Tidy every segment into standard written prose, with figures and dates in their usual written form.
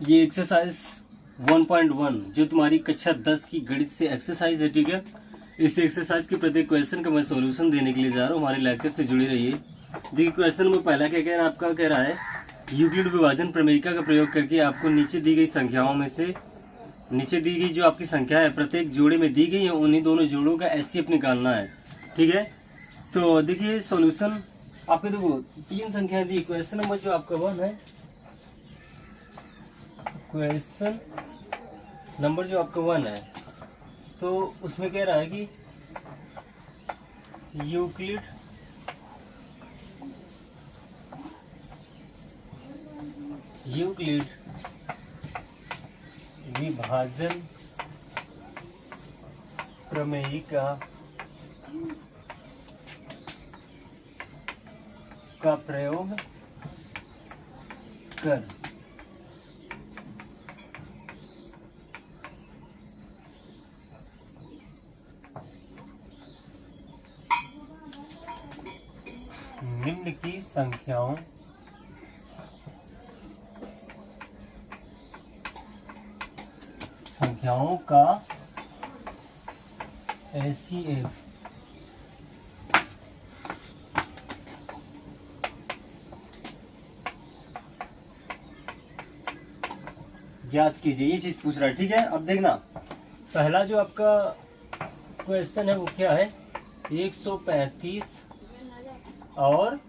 ये एक्सरसाइज 1.1 जो तुम्हारी कक्षा 10 की गणित से एक्सरसाइज है, ठीक है। इस एक्सरसाइज के प्रत्येक क्वेश्चन का मैं सॉल्यूशन देने के लिए जा रहा हूँ। हमारे लेक्चर से जुड़ी रहिए। देखिए क्वेश्चन में पहला क्या कह रहा है, आपका कह रहा है यूक्लिड विभाजन प्रमेयिका का प्रयोग करके आपको नीचे दी गई संख्याओं में से नीचे दी गई जो आपकी संख्या है प्रत्येक जोड़े में दी गई है, उन्हीं दोनों जोड़ों का एचसीएफ निकालना है, ठीक है। तो देखिए सॉल्यूशन आपके देखो 3 संख्याएं दी। क्वेश्चन नंबर जो आपका 1 है, क्वेश्चन नंबर जो आपका 1 है, तो उसमें कह रहा है कि यूक्लिड विभाजन प्रमेयिका का प्रयोग कर निम्न की संख्याओं का एचसीएफ ज्ञात कीजिए। ये चीज पूछ रहा है, ठीक है। अब देखना पहला जो आपका क्वेश्चन है वो क्या है, 135 और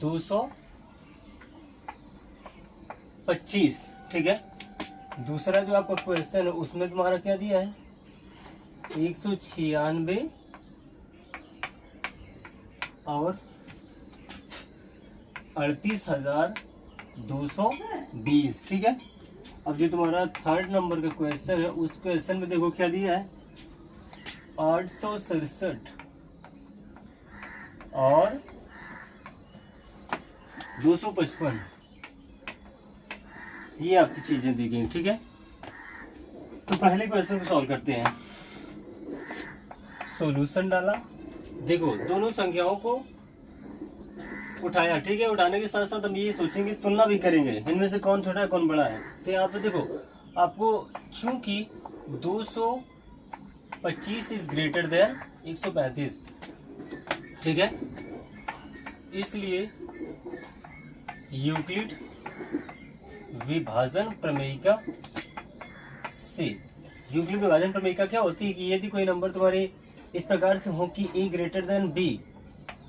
225, ठीक है। दूसरा जो आपका क्वेश्चन है उसमें तुम्हारा क्या दिया है, 196 और 38,220, ठीक है। अब जो तुम्हारा थर्ड नंबर का क्वेश्चन है उस क्वेश्चन में देखो क्या दिया है, 867 और 255, ये आपकी चीजें दी गई, ठीक है। तो पहले क्वेश्चन को सॉल्व करते हैं। सॉल्यूशन डाला, देखो दोनों संख्याओं को उठाया, ठीक है। उठाने के साथ साथ हम ये सोचेंगे, तुलना भी करेंगे, इनमें से कौन छोटा है कौन बड़ा है। तो यहाँ पे देखो आपको चूंकि 225 इज ग्रेटर देन 135, ठीक है, इसलिए यूक्लिड विभाजन प्रमेयिका से, यूक्लिड विभाजन प्रमेयिका क्या होती है कि यदि कोई नंबर तुम्हारे इस प्रकार से हो कि a ग्रेटर देन b,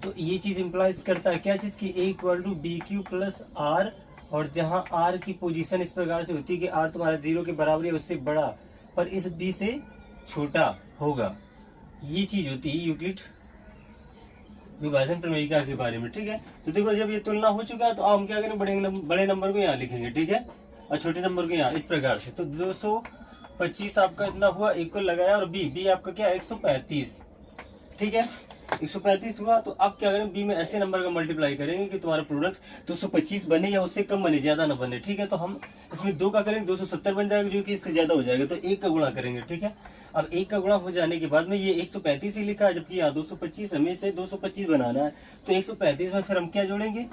तो ये चीज इंप्लाइज करता है क्या चीज की a equal to B Q plus R, और जहां r की पोजीशन इस प्रकार से होती है कि r तुम्हारा 0 के बराबर है उससे बड़ा पर इस b से छोटा होगा, ये चीज होती है यूक्लिड विभाजन प्रमेयिका के बारे में, ठीक है। तो देखो जब ये तुलना हो चुका है तो हम क्या करेंगे, बड़े नंबर को यहाँ लिखेंगे, ठीक है, और छोटे नंबर को यहाँ इस प्रकार से। तो 225 आपका इतना हुआ, इक्वल लगाया, और बी आपका क्या 135, ठीक है, 135 हुआ। तो अब क्या करें, बी में ऐसे नंबर का मल्टीप्लाई करेंगे कि तुम्हारा प्रोडक्ट 225 बने या उससे कम बने, ज्यादा ना बने, ठीक है। तो हम इसमें 2 का करेंगे 270 बन जाएगा, जो कि इससे ज्यादा हो जाएगा, तो 1 का गुणा करेंगे, ठीक है। अब 1 का गुणा हो जाने के बाद में ये 135 ही लिखा है, जबकि यहाँ 225 हमें से 225 बनाना है। तो 135 में फिर हम क्या जोड़ेंगे,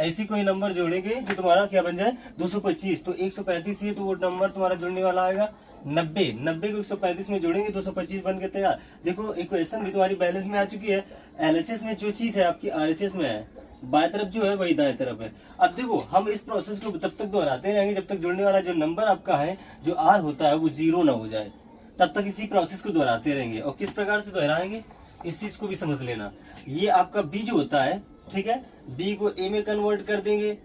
ऐसी कोई नंबर जोड़ेंगे जो तुम्हारा क्या बन जाए 225। तो 135 ही तो वो नंबर तुम्हारा जुड़ने वाला आएगा 90 को 135 में जोड़ेंगे 225 बन के तैयार। देखो इक्वेशन भी तुम्हारी बैलेंस में आ चुकी है। एलएचएस में जो चीज है आपकी आरएचएस में है, बाएं तरफ जो है वही दाएं तरफ है। अब देखो हम इस प्रोसेस को तब तक दोहराते रहेंगे जब तक जुड़ने वाला जो नंबर आपका है जो आर होता है वो 0 ना हो जाए, तब तक इसी प्रोसेस को दोहराते रहेंगे। और किस प्रकार से दोहराएंगे इस चीज को भी समझ लेना। ये आपका बी जो होता है, ठीक है, बी को ए में कन्वर्ट कर देंगे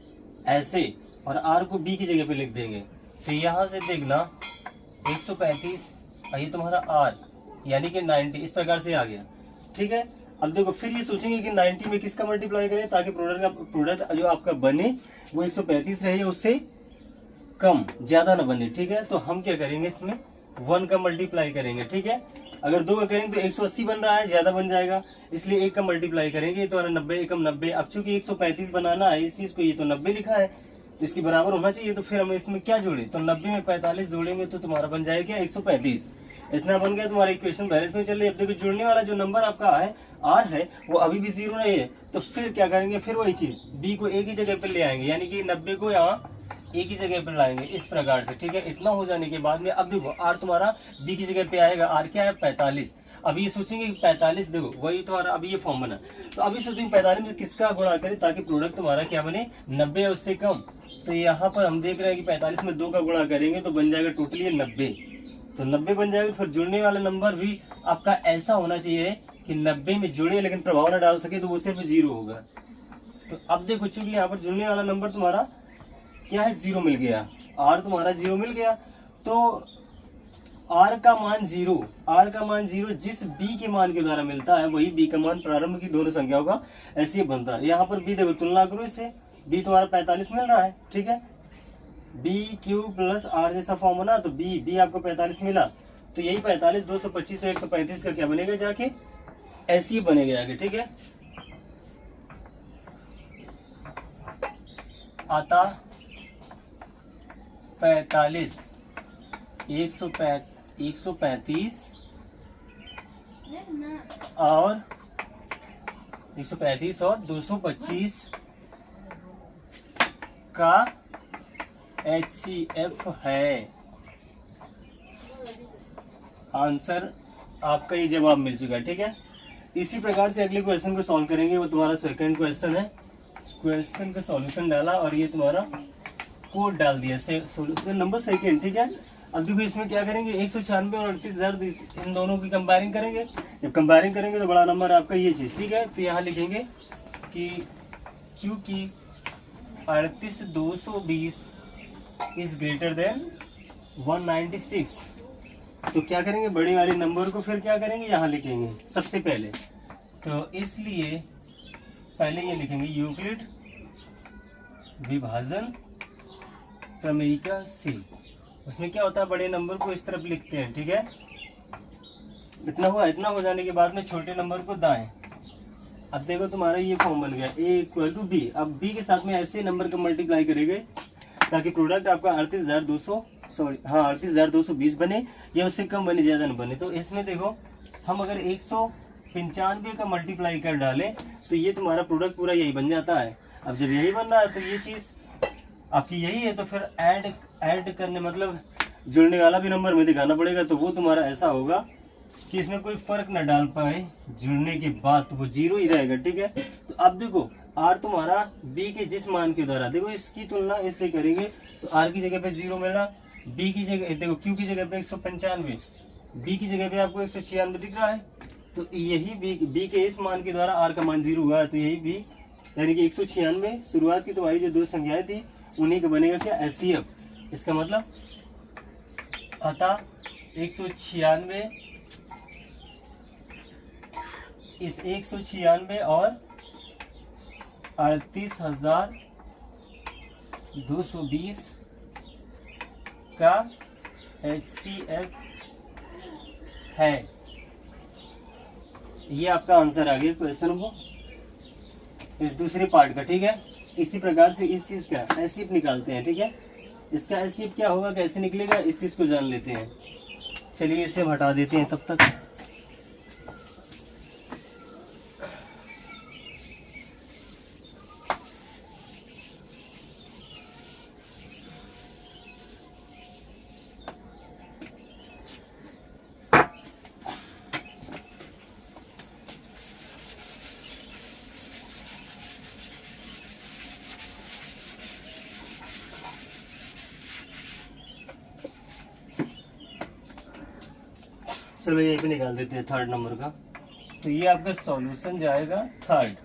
ऐसे, और आर को बी की जगह पे लिख देंगे। तो यहाँ से देखना 135 और ये तुम्हारा आर यानी कि 90 इस प्रकार से आ गया, ठीक है। अब देखो फिर ये सोचेंगे कि 90 में किसका मल्टीप्लाई करें ताकि प्रोडक्ट जो आपका बने वो 135 रहे, उससे कम ज्यादा ना बने, ठीक है। तो हम क्या करेंगे, इसमें 1 का मल्टीप्लाई करेंगे, ठीक है। अगर 2 का करेंगे तो 180 बन रहा है, ज्यादा बन जाएगा, इसलिए 1 का मल्टीप्लाई करेंगे तो 90 एकम 90। अब चूंकि 135 बनाना है इस चीज को, ये तो 90 लिखा है तो इसके बराबर होना चाहिए। तो फिर हम इसमें क्या जोड़े, तो 90 में 45 जोड़ेंगे तो तुम्हारा बन जाएगा क्या 135। इतना बन गया, तुम्हारा इक्वेशन बैलेंस में चल रही है। अब देखो जुड़ने वाला जो नंबर आपका है आर है वो अभी भी 0 नहीं है, तो फिर क्या करेंगे, फिर वही चीज बी को एक ही जगह पे ले आएंगे, यानी कि 90 को यहाँ एक ही जगह पर लाएंगे इस प्रकार से, ठीक है। इतना हो जाने के बाद में अब देखो आर तुम्हारा बी की जगह पे आएगा, आर क्या है 45। अब ये सोचेंगे 45, देखो वही तुम्हारा अभी ये फॉर्म बना, तो अभी सोचेंगे 45 में किसका गुणा करें ताकि प्रोडक्ट तुम्हारा क्या बने 90 या उससे कम। तो यहाँ पर हम देख रहे हैं कि 45 में 2 का गुणा करेंगे तो बन जाएगा टोटली 90, तो 90 बन जाएगा। तो फिर जुड़ने वाला नंबर भी आपका ऐसा होना चाहिए कि 90 में जुड़े लेकिन प्रभाव ना डाल सके, तो वो सिर्फ 0 होगा। तो अब देखो चूंकि यहाँ पर जुड़ने वाला नंबर तुम्हारा क्या है 0 मिल गया, आर तुम्हारा 0 मिल गया, तो आर का मान 0, आर का मान 0 जिस बी के मान के द्वारा मिलता है वही बी का मान प्रारंभ की दोनों संख्याओं का ऐसे ही बनता है। यहाँ पर बी देखो तुलना करो इससे, बी तुम्हारा 45 मिल रहा है, ठीक है, बी क्यू प्लस आर जैसा फॉर्म बना, तो बी आपको 45 मिला, तो यही 45 225 और 135 का क्या बनेगा जाके ऐसे ही बनेगा जाके, ठीक है। आता 45 135 और 135 और 225 का HCF है। आंसर आपका ये जवाब मिल चुका है, ठीक है। इसी प्रकार से अगले क्वेश्चन को सॉल्व करेंगे, वो तुम्हारा सेकंड क्वेश्चन है। क्वेश्चन का सॉल्यूशन डाला और ये तुम्हारा कोड डाल दिया, सॉल्यूशन नंबर सेकंड, ठीक है। अब देखो इसमें क्या करेंगे 196 और 38,000 इन दोनों की कंपेयरिंग करेंगे। जब कंपेयरिंग करेंगे तो बड़ा नंबर आपका ये चीज, ठीक है। तो यहाँ लिखेंगे कि चूंकि 38,220 इज ग्रेटर देन 196, तो क्या करेंगे बड़े वाले नंबर को फिर क्या करेंगे यहाँ लिखेंगे सबसे पहले। तो इसलिए पहले ये लिखेंगे यूक्लिड विभाजन प्रमेयिका से, उसमें क्या होता है बड़े नंबर को इस तरफ लिखते हैं, ठीक है। इतना हुआ, इतना हो जाने के बाद में छोटे नंबर को दाएं। अब देखो तुम्हारा ये फॉर्म बन गया a इक्वल टू बी। अब b के साथ में ऐसे नंबर का मल्टीप्लाई करेंगे ताकि प्रोडक्ट आपका 38,220 बने या उससे कम बने, ज्यादा न बने। तो इसमें देखो हम अगर 195 का मल्टीप्लाई कर डालें तो ये तुम्हारा प्रोडक्ट पूरा यही बन जाता है। अब जब यही बन रहा है तो ये चीज आपकी यही है, तो फिर ऐड करने मतलब जुड़ने वाला भी नंबर में दिखाना पड़ेगा, तो वो तुम्हारा ऐसा होगा कि इसमें कोई फर्क ना डाल पाए जुड़ने के बाद, तो वो 0 ही रहेगा, ठीक है। तो अब देखो आर तुम्हारा बी के जिस मान के द्वारा, देखो इसकी तुलना इससे करेंगे तो आर की जगह पे 0 मिला, बी की जगह देखो क्यू की जगह पे 195, बी की जगह पे आपको 196 दिख रहा है, तो यही बी के इस मान के द्वारा आर का मान 0 हुआ है, तो यही बी यानी कि 196 शुरुआत की तुम्हारी जो 2 संख्याएं थी उन्हीं का बनेगा क्या HCF। इसका मतलब अतः 196 इस 196 और 38,220 का HCF है। ये आपका आंसर आ गया क्वेश्चन को इस दूसरे पार्ट का, ठीक है। इसी प्रकार से इस चीज का HCF निकालते हैं, ठीक है। इसका HCF क्या होगा, कैसे निकलेगा, इस चीज को जान लेते हैं। चलिए इसे हटा देते हैं तब तक। चलो ये भी निकाल देते हैं थर्ड नंबर का। तो ये आपका सॉल्यूशन जाएगा थर्ड,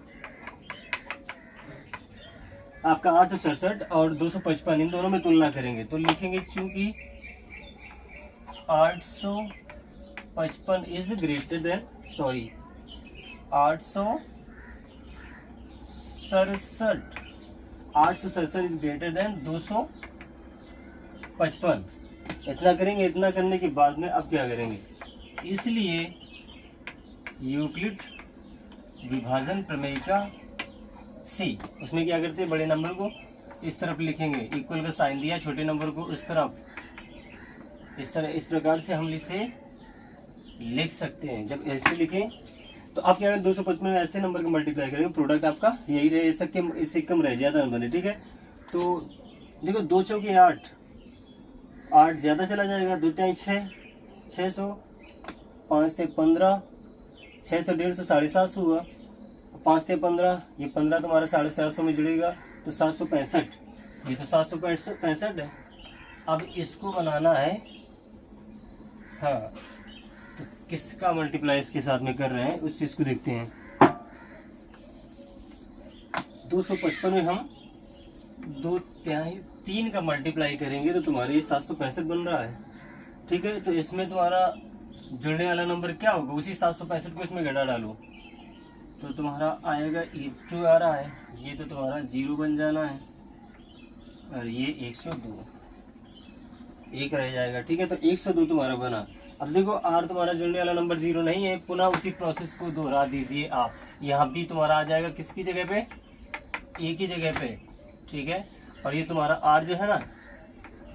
आपका 867 और 255 इन दोनों में तुलना करेंगे तो लिखेंगे चूंकि 855 is greater than 867 is greater than 255। इतना करेंगे, इतना करने के बाद में अब क्या करेंगे, इसलिए यूक्लिड विभाजन प्रमेयिका सी, उसमें क्या करते हैं बड़े नंबर को इस तरफ लिखेंगे, इक्वल का साइन दिया, छोटे नंबर को इस तरफ, इस तरह इस प्रकार से हम इसे लिख सकते हैं। जब ऐसे लिखें तो आप क्या करें 255 में ऐसे नंबर का मल्टीप्लाई करेंगे, प्रोडक्ट आपका यही रहे, इससे कम रहे, ज्यादा न बने, ठीक है। तो देखो 2 चौके 8, 8 ज़्यादा चला जाएगा, 2 तिहाई 6, 600, 5 ते 15, 600 150 750 हुआ, 5 ते 15, ये 15 तुम्हारा 750 में जुड़ेगा तो 765, ये तो 765 है। अब इसको बनाना है, हाँ तो किसका मल्टीप्लाई इसके साथ में कर रहे हैं उस चीज़ को देखते हैं। 255 में हम 2 तिहाई 3 का मल्टीप्लाई करेंगे तो तुम्हारे ये 765 बन रहा है, ठीक है। तो इसमें तुम्हारा जुड़ने वाला नंबर क्या होगा, उसी 765 को इसमें घटा डालो तो तुम्हारा आएगा, ये जो आ रहा है ये तो तुम्हारा 0 बन जाना है और ये 102, 1 रह जाएगा, ठीक है। तो 102 तुम्हारा बना। अब देखो आर तुम्हारा जुड़ने वाला नंबर 0 नहीं है, पुनः उसी प्रोसेस को दोहरा दीजिए आप। यहाँ भी तुम्हारा आ जाएगा किसकी जगह पे, ए की जगह पे, ठीक है। और ये तुम्हारा आर जो है ना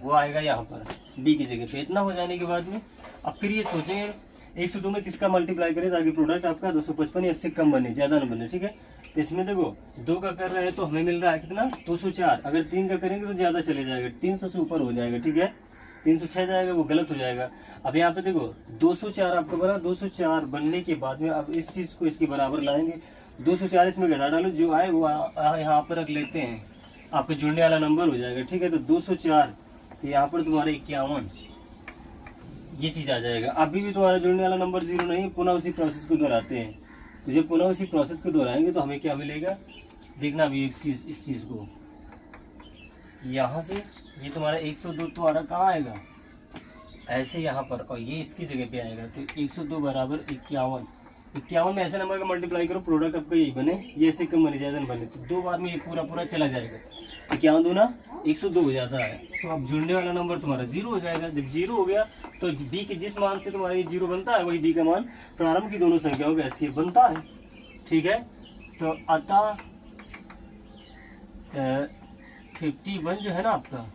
वो आएगा यहाँ पर बी की जगह पे। इतना हो जाने के बाद में अब फिर ये सोचेंगे 102 में किसका मल्टीप्लाई करें ताकि प्रोडक्ट आपका 255 या इससे कम बने, ज़्यादा ना बने, ठीक है। तो इसमें देखो 2 का कर रहे हैं तो हमें मिल रहा है कितना 204, अगर 3 का करेंगे तो ज़्यादा चले जाएगा, 300 से ऊपर हो जाएगा, ठीक है। 306 जाएगा वो गलत हो जाएगा। अब यहाँ पे देखो 204 आपका बना, 204 बनने के बाद में अब इस चीज़ को इसके बराबर लाएंगे, 204 इसमें घटा डालो, जो आए वो यहाँ पर रख लेते हैं, आपका जुड़ने वाला नंबर हो जाएगा, ठीक है। तो 204 तो यहाँ पर तुम्हारा 51 ये चीज़ आ जाएगा। अभी भी तुम्हारा जुड़ने वाला नंबर 0 नहीं, पुनः उसी प्रोसेस को दोहराते हैं। तो जब पुनः उसी प्रोसेस को दोहराएंगे तो हमें क्या मिलेगा, देखना अभी एक चीज़, इस चीज़ को यहाँ से ये तुम्हारा 102 तुम्हारा कहाँ आएगा, ऐसे यहाँ पर, और ये इसकी जगह पे आएगा। तो 102 बराबर 51, 51 में ऐसे नंबर का मल्टीप्लाई करो प्रोडक्ट आपका यही बने, ये ऐसे कम बने ज़्यादा बने, तो 2 बार में ये पूरा पूरा चला जाएगा। 51 दूना 102 हो जाता है। तो अब जुड़ने वाला नंबर तुम्हारा 0 हो जाएगा। जब 0 हो गया तो बी के जिस मान से तुम्हारा ये 0 बनता है वही डी का मान प्रारंभ की दोनों संख्याओं का ऐसे बनता है, ठीक है। तो अतः 51 जो है ना आपका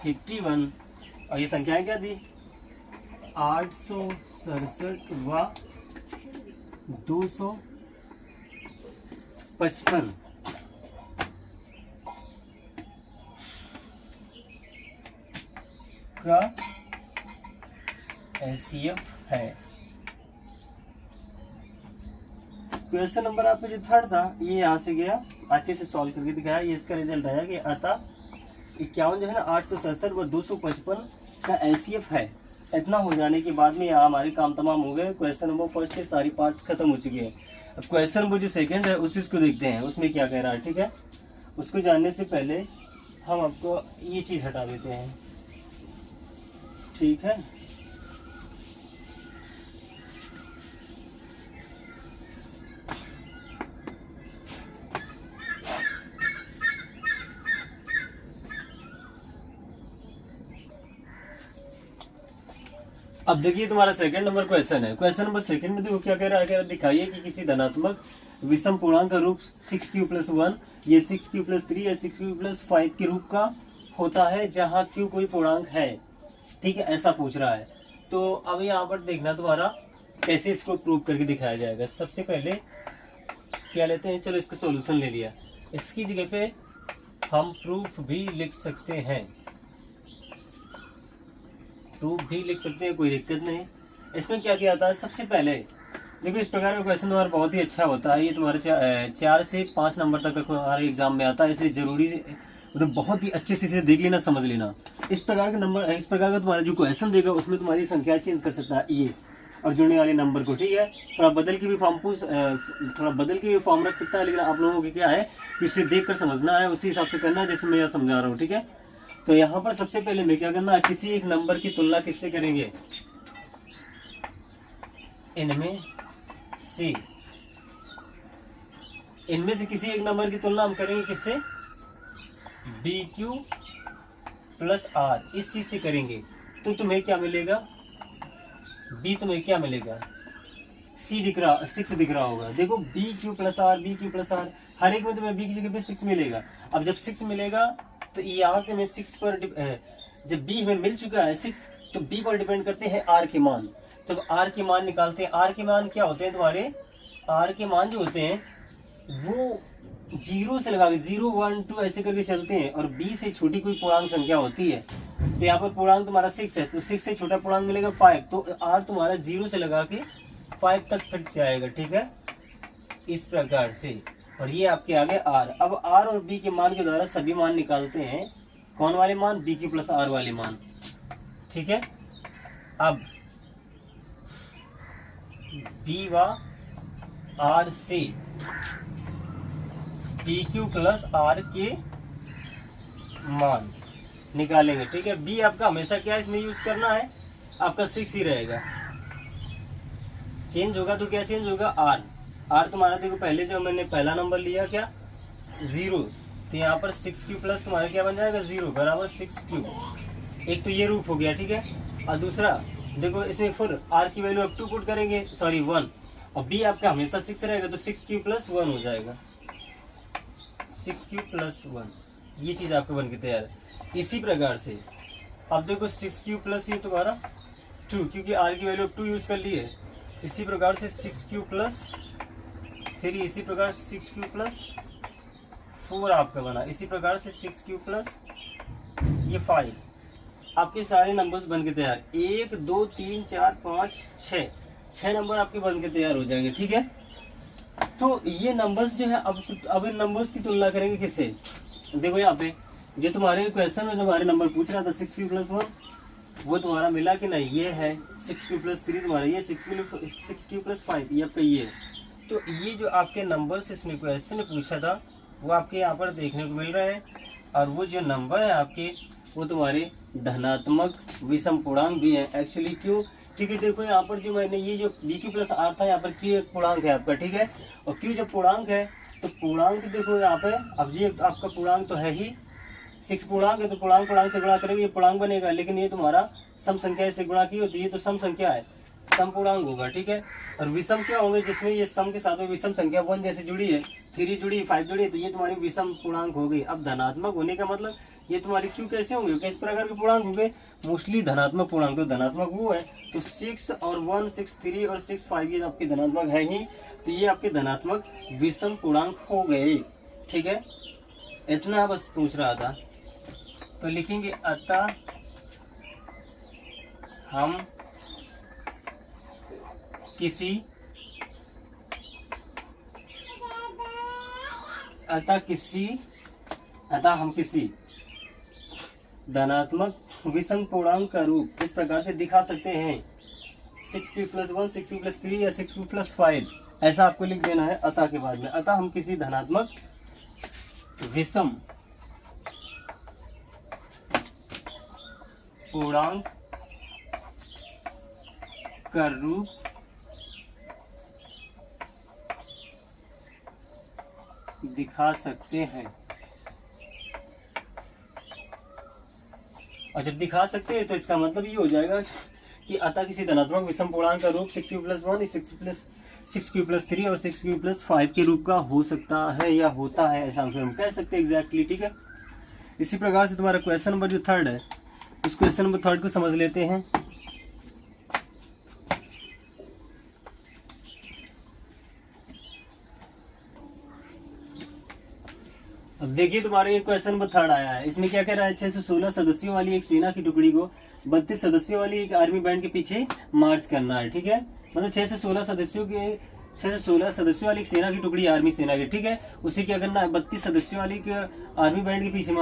51, और ये संख्याएं क्या दी 867 व 255 का एचसीएफ है। क्वेश्चन नंबर आपका जो थर्ड था ये यहाँ से गया, अच्छे से सॉल्व करके दिखाया। ये इसका रिजल्ट आया कि अतः 51 जो है ना 867 व 255 का एचसीएफ है। इतना हो जाने के बाद में यहाँ हमारे काम तमाम हो गए। क्वेश्चन नंबर फर्स्ट के सारी पार्ट्स खत्म हो चुके हैं। अब क्वेश्चन नंबर जो सेकंड है उस चीज़ को देखते हैं, उसमें क्या कह रहा है, ठीक है। उसको जानने से पहले हम आपको ये चीज़ हटा देते हैं, ठीक है। अब देखिए तुम्हारा सेकंड नंबर क्वेश्चन है। क्वेश्चन नंबर सेकंड में देखो क्या कह रहा है, कह रहा दिखाइए कि किसी धनात्मक विषम पूर्णांक का रूप 6q+1 ये 6q+3 या 6q+5 के रूप का होता है जहाँ q कोई पूर्णांक है, ठीक है, ऐसा पूछ रहा है। तो अब यहाँ पर देखना तुम्हारा कैसे इसको प्रूव करके दिखाया जाएगा। सबसे पहले क्या लेते हैं, चलो इसका सॉल्यूशन ले लिया, इसकी जगह पे हम प्रूफ भी लिख सकते हैं, प्रूफ भी लिख सकते हैं, कोई दिक्कत नहीं। इसमें क्या किया था, सबसे पहले देखो इस प्रकार का क्वेश्चन तुम्हारा बहुत ही अच्छा होता है। ये तुम्हारे 4 से 5 नंबर तक का हमारे एग्जाम में आता है, इसलिए जरूरी मतलब बहुत ही अच्छे से इसे देख लेना, समझ लेना। इस प्रकार का नंबर, इस प्रकार का तुम्हारा जो क्वेश्चन देगा उसमें तुम्हारी संख्या चेंज कर सकता है ये और जुड़ने वाले नंबर को, ठीक है। थोड़ा बदल के भी फॉर्म रख सकता है, लेकिन आप लोगों की क्या है कि इसे देख कर समझना है, उसी हिसाब से करना है जैसे मैं यह समझा रहा हूँ, ठीक है। तो यहाँ पर सबसे पहले मैं क्या करना है, किसी एक नंबर की तुलना किससे करेंगे, इनमें से किसी एक नंबर की तुलना हम करेंगे किससे, BQ+R, इस चीज से करेंगे। तो तुम्हें क्या मिलेगा, B तुम्हें क्या मिलेगा, C दिख रहा, 6 दिख रहा होगा। देखो BQ+R, हर एक में तुम्हें B की जगह पे 6 मिलेगा। अब जब 6 मिलेगा तो यहाँ से मैं 6 पर जब B हमें मिल चुका है 6, तो B पर डिपेंड करते हैं R के मान। तो R के मान निकालते हैं। R के मान क्या होते हैं तुम्हारे, R के मान जो होते हैं वो जीरो से लगा के 0 1 2 ऐसे करके चलते हैं और बी से छोटी कोई पूर्णांक संख्या होती है, तो यहाँ पर पूर्णांक तुम्हारा 6 है, तो 6 से छोटा पूर्णांक मिलेगा 5, तो आर तुम्हारा 0 से लगा के 5 तक फिर जाएगा, ठीक है, इस प्रकार से। और ये आपके आगे आर। अब आर और बी के मान के द्वारा सभी मान निकालते हैं, कौन वाले मान, बी क्यू प्लस आर वाले मान, ठीक है। अब बी व आर से बी क्यू प्लस आर के मान निकालेंगे, ठीक है। बी आपका हमेशा क्या इसमें यूज करना है, आपका 6 ही रहेगा, चेंज होगा तो क्या चेंज होगा, आर। आर तुम्हारा देखो पहले जो मैंने पहला नंबर लिया क्या 0, तो यहाँ पर 6 क्यू प्लस तुम्हारा क्या बन जाएगा 0 बराबर 6 क्यू। एक तो ये रूप हो गया, ठीक है। और दूसरा देखो इसमें फिर आर की वैल्यू अब 2 पुट करेंगे, सॉरी 1, और बी आपका हमेशा 6 रहेगा, तो 6 क्यू प्लस 1 हो जाएगा, 6 क्यू प्लस 1, ये चीज़ आपको बन के तैयार है। इसी प्रकार से अब देखो 6 क्यू प्लस ये तुम्हारा 2, क्योंकि आर की वैल्यू 2 यूज़ कर ली है। इसी प्रकार से 6 क्यू प्लस 3, इसी प्रकार से 6 क्यू प्लस 4 आपका बना, इसी प्रकार से 6 क्यू प्लस ये 5। आपके सारे नंबर्स बन के तैयार, 1 2 3 4 5 6 नंबर आपके बन के तैयार हो जाएंगे, ठीक है। तो ये नंबर्स जो है अब इन नंबर्स की तुलना करेंगे किससे, देखो यहाँ पे जो तुम्हारे क्वेश्चन में तुम्हारे नंबर पूछ रहा था 6 क्यू प्लस 1, वो तुम्हारा मिला कि नहीं, ये है 6 क्यू प्लस 3 तुम्हारा, ये 6 क्यू प्लस 5 ये आपका ये है। तो ये जो आपके नंबर्स इसने क्वेश्चन ने पूछा था वो आपके यहाँ पर देखने को मिल रहे हैं, और वो जो नंबर है आपके वो तुम्हारे धनात्मक विषम पूर्णांक भी है एक्चुअली। क्यों, क्योंकि देखो यहाँ पर जो मैंने ये जो बी क्यू प्लस आर था, यहाँ पर क्यू एक पूर्णांक है आपका, ठीक है। और क्यू जब पूर्णांक है तो पूर्णांक देखो यहाँ पे, अब ये आपका पूर्णांक तो है ही, 6 पूर्णांक है, तो पूर्णांक से गुणा करेंगे ये पूर्णांक बनेगा, लेकिन ये तुम्हारा सम संख्या से गुणा की होती है, तो सम संख्या है, सम पूर्णांक होगा, ठीक है। और विषम क्या होंगे, जिसमें ये सम के साथ में विषम संख्या 1 जैसे जुड़ी है, 3 जुड़ी 5 जुड़ी है, तो ये तुम्हारी विषम पूर्णांक हो गई। अब धनात्मक होने का मतलब ये तुम्हारी क्यू कैसे होंगे, किस प्रकार के पूर्णांक होंगे, मोस्टली धनात्मक पूर्णांक। तो धनात्मक वो है, तो 6 और 1 6 3 और 6 5 ये आपके धनात्मक है ही, तो ये आपके धनात्मक विषम पूर्णांक हो गए, ठीक है। इतना बस पूछ रहा था। तो लिखेंगे अतः हम किसी धनात्मक विषम पूर्णांक का रूप इस प्रकार से दिखा सकते हैं, 6 क्यू प्लस 1 6 क्यू प्लस 3 या 6 क्यू प्लस 5, ऐसा आपको लिख देना है अतः के बाद में। अतः हम किसी धनात्मक विषम पूर्णांक का रूप दिखा सकते हैं, और जब दिखा सकते हैं तो इसका मतलब ये हो जाएगा कि अतः किसी धनात्मक विषम पूर्णांक का रूप 6 क्यू प्लस 1 6 क्यू प्लस 3 और 6 क्यू प्लस 5 के रूप का हो सकता है या होता है, ऐसा हम कह सकते हैं एग्जैक्टली, ठीक है। इसी प्रकार से तुम्हारा क्वेश्चन नंबर जो 3 है, उस क्वेश्चन नंबर 3 को समझ लेते हैं। अब देखिए तुम्हारे क्वेश्चन नंबर 3 आया है, इसमें क्या कह रहा है, 6 से 16 सदस्यों वाली एक सेना की टुकड़ी को 32 सदस्यों वाली एक आर्मी बैंड के पीछे मार्च करना है, ठीक है। मतलब 6 से 16 सदस्यों वाली एक सेना की टुकड़ी, आर्मी सेना की, ठीक है, उसे क्या करना है, 32 सदस्यों वाली आर्मी बैंड के पीछे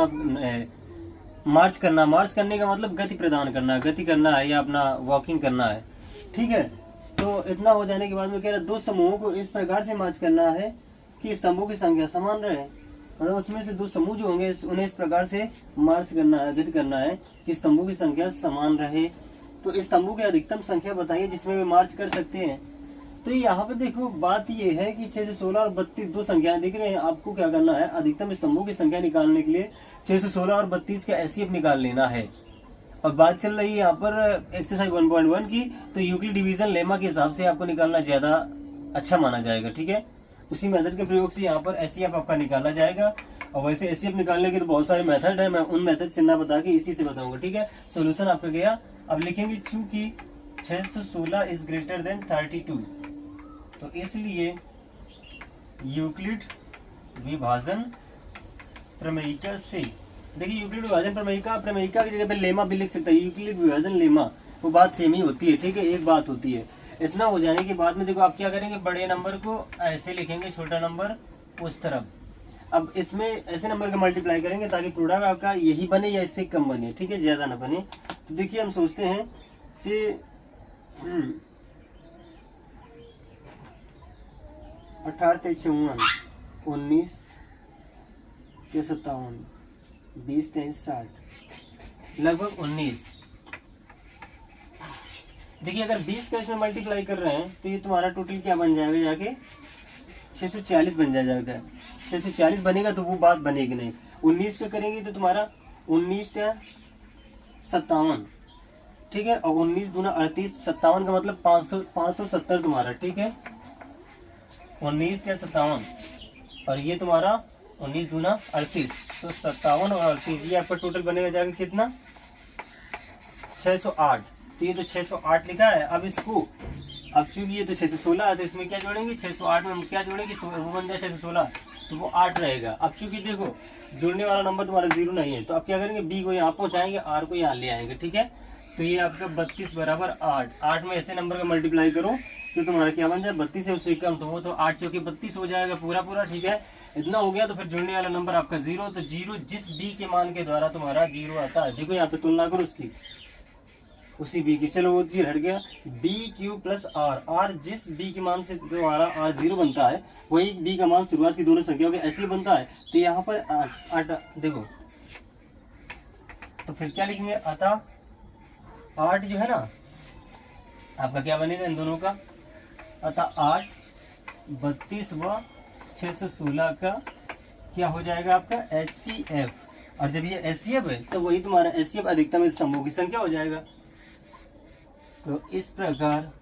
मार्च करना। मार्च करने का मतलब गति प्रदान करना है, गति करना है या अपना वॉकिंग करना है, ठीक है। तो इतना हो जाने के बाद में कह रहा है 2 समूहों को इस प्रकार से मार्च करना है कि स्तंभों की संख्या समान रहे, मतलब उसमें से 2 समूह जो होंगे उन्हें इस प्रकार से मार्च करना है, गति करना है कि स्तंभों की संख्या समान रहे। तो इस स्तंभों की अधिकतम संख्या बताइए जिसमें वे मार्च कर सकते हैं। तो यहाँ पे देखो बात ये है कि 6 से 16 और 32 2 संख्याएं दिख रहे हैं, आपको क्या करना है, अधिकतम स्तंभों की संख्या निकालने के लिए 6 से 16 और 32 का एचसीएफ निकाल लेना है। और बात चल रही है यहाँ पर एक्सरसाइज 1.1 की, तो यूक्लिड डिवीजन लेमा के हिसाब से आपको निकालना ज्यादा अच्छा माना जाएगा, ठीक है। उसी मेथड के प्रयोग से यहाँ पर एचसीएफ आपका निकाला जाएगा। और वैसे एचसीएफ निकालने के तो बहुत सारे मेथड है, मैं उन मेथड से ना बता के इसी से बताऊंगा, ठीक है। सोल्यूशन आपका गया। अब लिखेंगे चूंकि 6 से 16 इज ग्रेटर देन 32, तो इसलिए यूक्लिड विभाजन प्रमेयिका से। देखिए यूक्लिड विभाजन प्रमेयिका की जगह पे लेमा भी लिख सकता है, यूक्लिड विभाजन लेमा, वो बात सेम ही होती है, ठीक है, एक बात होती है। इतना हो जाने के बाद में देखो आप क्या करेंगे, बड़े नंबर को ऐसे लिखेंगे, छोटा नंबर उस तरफ। अब इसमें ऐसे नंबर का मल्टीप्लाई करेंगे ताकि प्रोडक्ट आपका यही बने या इससे कम बने, ठीक है, ज्यादा ना बने। तो देखिए हम सोचते हैं से 18 23 54 19 के 57 20 23 60 लगभग 19। देखिए अगर 20 का इसमें मल्टीप्लाई कर रहे हैं तो ये तुम्हारा टोटल क्या बन जाएगा, जाके 640 बन जाएगा। 640 बनेगा तो वो बात बनेगी नहीं। 19 का करेंगे तो तुम्हारा 19 का 57, ठीक है, और 19 दूना 38, 57 का मतलब 570 तुम्हारा, ठीक है, 19 का 57 और ये तुम्हारा 19 दूना 38, तो 57 और 38 ये आपका टोटल बनेगा जाके कितना, 608। तो ये तो 608 लिखा है। अब इसको अब चूंकि ये तो 616 है तो इसमें क्या जोड़ेंगे, 608 में हम क्या जोड़ेंगे, वो बन जाए 616, तो वो 8 रहेगा। अब चूंकि देखो जुड़ने वाला नंबर तुम्हारा 0 नहीं है तो अब क्या करेंगे, बी को यहाँ पहुंचाएंगे, आर को यहाँ ले आएंगे, ठीक है। तो ये आपका 32 बराबर 8 में ऐसे नंबर का मल्टीप्लाई करो तो तुम्हारा क्या बन जाए, 32 है उससे कम, तो वो तो 8 चौके 32 हो जाएगा पूरा, ठीक है। इतना हो गया तो फिर जुड़ने वाला नंबर आपका 0, तो 0 जिस बी के मान के द्वारा तुम्हारा 0 आता है, देखो यहाँ पे तुलना करो उसकी, उसी बी की, चलो वो चीज हट गया, बी क्यू प्लस आर जिस बी के मान से तुम्हारा आर 0 बनता है वही बी का मान शुरुआत की दोनों संख्याओं के ऐसे ही बनता है। तो यहाँ पर 8 देखो, तो फिर क्या लिखेंगे, अतः 8 जो है ना आपका क्या बनेगा इन दोनों का, अतः 8 32 व 616 का क्या हो जाएगा आपका HCF, और जब ये HCF है तो वही तुम्हारा HCF अधिकतम स्तंभों की संख्या हो जाएगा। तो इस प्रकार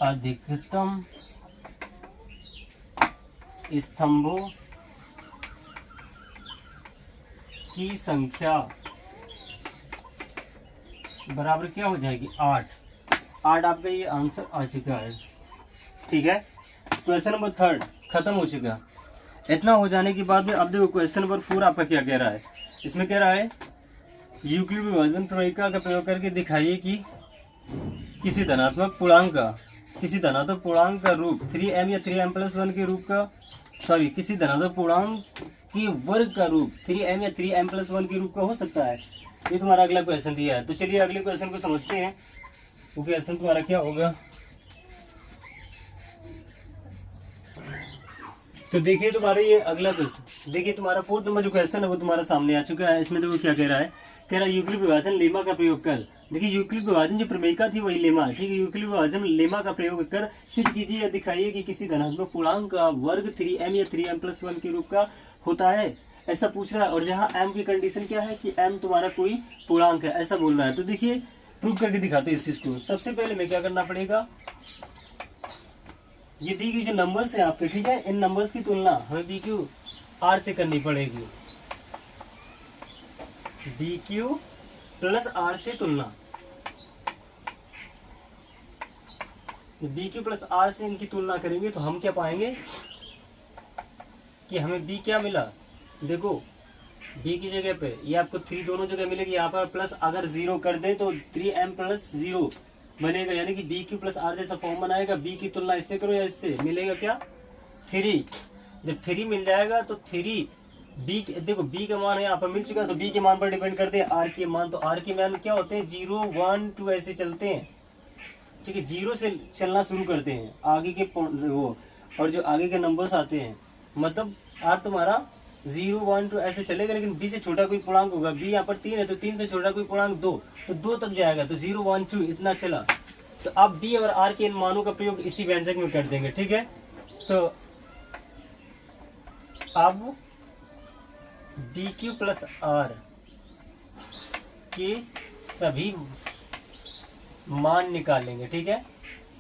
अधिकतम स्तंभों की संख्या बराबर क्या हो जाएगी, 8 आपका ये आंसर आ चुका है, ठीक है। क्वेश्चन नंबर 3 खत्म हो चुका। इतना हो जाने के बाद में अब देखो क्वेश्चन नंबर 4 आपका क्या कह रहा है। इसमें कह रहा है यूक्लिड विभाजन प्रमेयिका का प्रयोग करके दिखाइए कि किसी धनात्मक पूर्णांक का रूप 3m या 3m+1 के रूप का, सॉरी, किसी धनात्मक पूर्णांक के वर्ग का रूप 3m या 3m+1 के रूप का हो सकता है। ये तुम्हारा अगला क्वेश्चन दिया है। तो चलिए अगले क्वेश्चन को समझते हैं। वो क्वेश्चन तुम्हारा क्या होगा, तो देखिए तुम्हारा ये अगला क्वेश्चन, देखिए तुम्हारा 4th नंबर जो क्वेश्चन है वो तुम्हारा सामने आ चुका है। इसमें देखो क्या कह रहा है, कह रहा है यूक्लिड विभाजन लेमा का प्रयोग कर। देखिए यूक्लिड विभाजन जो प्रमेयिका थी वही लेमा है, ठीक है। यूक्लिड विभाजन लेमा का प्रयोग कर सिद्ध कीजिए या दिखाइए कि किसी धनात्मक पूर्णांक का वर्ग 3m या 3m+1 के रूप का होता है, ऐसा पूछ रहा है। और जहाँ m की कंडीशन क्या है कि m तुम्हारा कोई पूर्णांक है, ऐसा बोल रहा है। तो देखिए प्रूव करके दिखाते हैं इस चीज को। सबसे पहले हमें क्या करना पड़ेगा, ये दी गई जो नंबर्स है आपके, ठीक है, इन नंबर्स की तुलना हमें BQ R से करनी पड़ेगी, BQ प्लस R से तुलना। BQ प्लस R से इनकी तुलना करेंगे तो हम क्या पाएंगे कि हमें B क्या मिला, देखो B की जगह पे ये आपको 3 दोनों जगह मिलेगी, यहाँ पर प्लस अगर 0 कर दें तो 3m+0 बनेगा, यानी कि BQ प्लस R जैसा फॉर्म बनाएगा। B की तुलना इससे करो या इससे, मिलेगा क्या 3। जब 3 मिल जाएगा तो 3 B, देखो B का मान है यहाँ पर मिल चुका है तो B के मान पर डिपेंड करते हैं R के मान। तो R के मान क्या होते हैं, 0 1 2 ऐसे चलते हैं, ठीक है, 0 से चलना शुरू करते हैं आगे के वो, और जो आगे के नंबर्स आते हैं मतलब R तुम्हारा 0 1 2 ऐसे चलेगा, लेकिन B से छोटा कोई पूर्णांक होगा। B यहाँ पर 3 है तो 3 से छोटा कोई पूर्णांक 2, तो 2 तक जाएगा, तो 0 1 2 इतना चला। तो अब B और R के इन मानों का प्रयोग इसी व्यंजक में कर देंगे, ठीक है। तो अब BQ प्लस R के सभी मान निकालेंगे, ठीक है।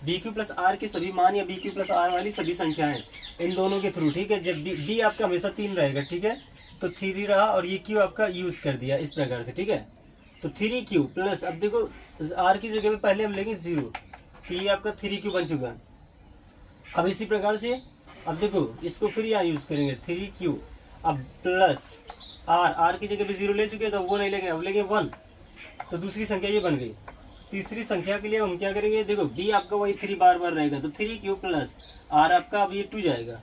BQ प्लस R के सभी मान या BQ प्लस R वाली सभी संख्याएं इन दोनों के थ्रू, ठीक है। जब B आपका हमेशा 3 रहेगा, ठीक है, तो 3 रहा और ये Q आपका यूज कर दिया इस प्रकार से, ठीक है। तो 3Q प्लस, अब देखो R की जगह पे पहले हम लेंगे 0, तो ये आपका 3Q बन चुका। अब इसी प्रकार से अब देखो इसको फिर यहाँ यूज करेंगे 3q, अब प्लस r की जगह पे 0 ले चुके हैं तो वो नहीं लेंगे, अब लेंगे 1, तो दूसरी संख्या ये बन गई। तीसरी संख्या के लिए हम क्या करेंगे, देखो b आपका वही 3 बार बार रहेगा तो 3q प्लस r आपका अब ये 2 जाएगा,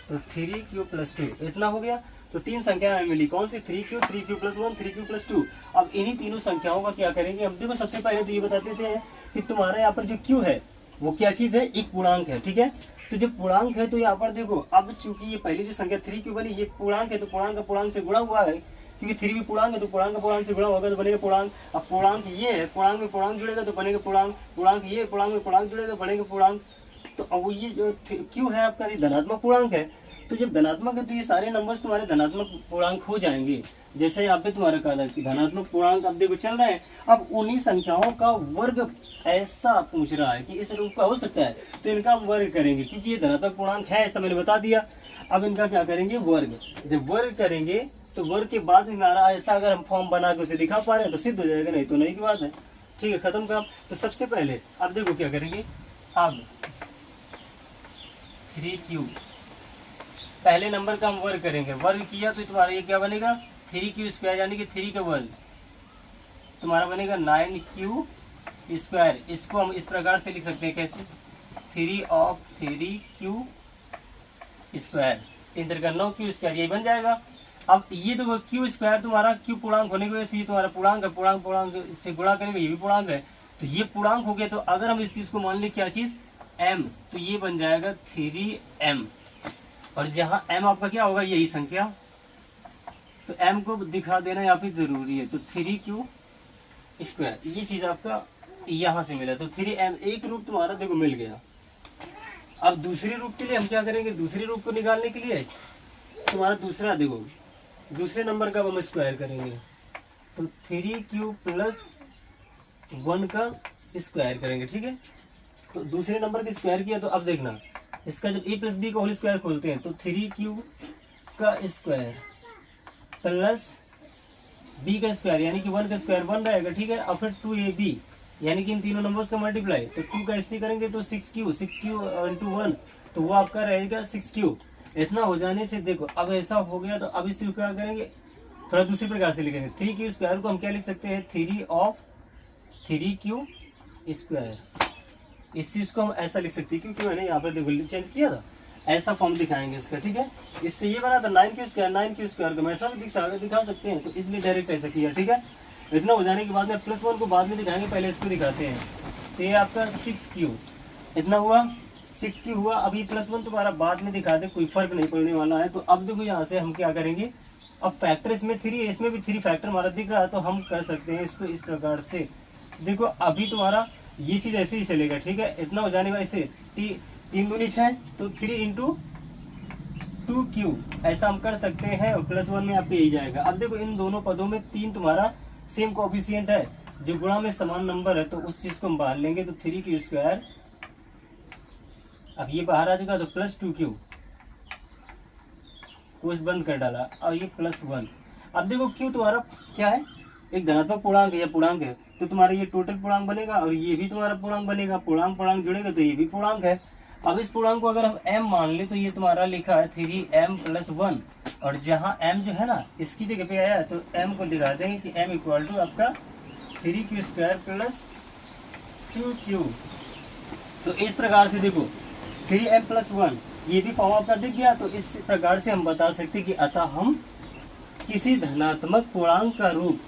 तो 3q प्लस 2 इतना हो गया। तो 3 संख्या हमें मिली, कौन सी 3q प्लस 1, 3q प्लस 2। अब इन्हीं तीनों संख्याओं का क्या करेंगे, हम देखो सबसे पहले तो ये बता देते हैं कि तुम्हारा यहाँ पर जो q है वो क्या चीज है, एक पूर्णांक है, ठीक है। तो जब पूर्णांक है तो यहाँ पर देखो, अब चूंकि ये पहली जो संख्या 3q बनी ये पूर्णांक है तो पूर्णांक का पूर्णांक से गुणा हुआ है, क्योंकि 3 भी पूर्णांक है तो पूर्णांक का पूर्णांक से गुणा होगा तो बनेगा पूर्णांक। अब पूर्णांक ये है, पूर्णांक में पूर्णांक जुड़ेगा तो बनेगा पूर्णांक, पूर्णांक ये पूर्णांक में पूर्णांक जुड़ेगा बनेगा पूर्णांक। तो अब ये जो q है आपका ये धनात्मक पूर्णांक है, तो जब धनात्मक है तो ये सारे नंबर्स तुम्हारे धनात्मक पूर्णांक हो जाएंगे। जैसे यहाँ पे तुम्हारा कहा था कि धनात्मक पूर्णांक अब देखो चल रहा है, अब उन्हीं संख्याओं का वर्ग ऐसा पूछ रहा है कि इस रूप का हो सकता है तो इनका हम वर्ग करेंगे, क्योंकि ये धनात्मक पूर्णांक है ऐसा मैंने बता दिया। अब इनका क्या करेंगे, वर्ग। जब वर्ग करेंगे तो वर्ग के बाद में हमारा ऐसा अगर हम फॉर्म बना के उसे दिखा पा रहे हैं तो सिद्ध हो जाएगा, नहीं तो नहीं की बात है, ठीक है, खत्म काम। तो सबसे पहले अब देखो क्या करेंगे, अब 3q पहले नंबर का हम वर्ग करेंगे, वर्ग किया तो तुम्हारा ये क्या बनेगा 3q स्क्वायर, यानी कि 3 का वर्ग तुम्हारा बनेगा 9q स्क्वायर। इसको हम इस प्रकार से लिख सकते हैं, कैसे 3 ऑफ 3q स्क्वायर, 3 का 9q स्क्वायर, यही बन जाएगा। अब ये देखो q स्क्वायर तुम्हारा q पूर्णांक होने की वजह से ये तुम्हारा पूर्णांक है, पूर्णांक से गुणा करेंगे ये भी पूर्णांक है, तो ये पूर्णांक हो गया। तो अगर हम इस चीज को मान ले क्या चीज m, तो ये बन जाएगा 3m, और जहाँ m आपका क्या होगा यही संख्या, तो m को दिखा देना यहाँ पे जरूरी है। तो 3q स्क्वायर ये चीज आपका यहाँ से मिला, तो 3m एक रूप तुम्हारा देखो मिल गया। अब दूसरे रूप के लिए हम क्या करेंगे, दूसरे रूप को निकालने के लिए तुम्हारा दूसरा देखो दूसरे नंबर का हम स्क्वायर करेंगे, तो 3q प्लस 1 का स्क्वायर करेंगे, ठीक है। तो दूसरे नंबर का स्क्वायर किया तो अब देखना इसका जब a प्लस बी का होल स्क्वायर खोलते हैं तो 3q का स्क्वायर प्लस b का स्क्वायर यानी कि 1 का स्क्वायर 1 रहेगा, ठीक है। और फिर 2ab यानी कि इन तीनों नंबर्स का मल्टीप्लाई, तो 2 का इससे करेंगे तो 6q इंटू 1, तो वो आपका रहेगा 6q। इतना हो जाने से देखो अब ऐसा हो गया, तो अब इसे क्या करेंगे, थोड़ा दूसरी प्रकार से लिखेंगे। 3q स्क्वायर को हम क्या लिख सकते हैं, 3 ऑफ 3q स्क्वायर। इस चीज को हम ऐसा लिख सकते हैं क्योंकि मैंने यहाँ पे देखो चेंज किया था, ऐसा फॉर्म दिखाएंगे इसका, ठीक है। इससे ये बना था 9q स्क्वायर को हम ऐसा भी दिखा सकते हैं, तो इसलिए डायरेक्ट ऐसा किया, ठीक है। इतना हो जाने के बाद में +1 को बाद में दिखाएंगे, पहले इसको दिखाते हैं। तो ये आपका 6q इतना हुआ, 6q हुआ। अभी +1 तुम्हारा बाद में दिखा दे, कोई फर्क नहीं पड़ने वाला है। तो अब देखो यहाँ से हम क्या करेंगे, अब फैक्टर इसमें 3 है, इसमें भी 3 फैक्टर हमारा दिख रहा है, तो हम कर सकते हैं इसको इस प्रकार से। देखो अभी तुम्हारा ये चीज ऐसे ही चलेगा, ठीक है। इतना हो जाने का इससे 3 दूनी 6, तो 3 इंटू 2q ऐसा हम कर सकते हैं, और +1 में आपको यही जाएगा। अब देखो इन दोनों पदों में 3 तुम्हारा सेम कोएफिशिएंट है, जो गुणा में समान नंबर है, तो उस चीज को हम बाहर लेंगे, तो 3q स्क्वायर अब ये बाहर आ चुका, तो +2q कुछ बंद कर डाला, और ये +1। अब देखो q तुम्हारा क्या है, एक धनात्मक पूर्णांक है या पूर्णांक है, तो तुम्हारा ये टोटल पूर्णांक बनेगा, और ये भी तुम्हारा पूर्णांक बनेगा, पूर्णांक जुड़ेगा तो ये भी पूर्णांक है। अब इस पूर्णांक को अगर हम m मान ले तो ये तुम्हारा लिखा है 3m + 1, और जहाँ m जो है ना इसकी जगह पे आया है, तो m को दिखा देंगे कि m इक्वल टू आपका 3q स्क्वायर प्लस 2q। तो इस प्रकार से देखो 3m + 1 ये भी फॉर्म आपका दिख गया। तो इस प्रकार से हम बता सकते हैं कि अतः हम किसी धनात्मक पूर्णांक का रूप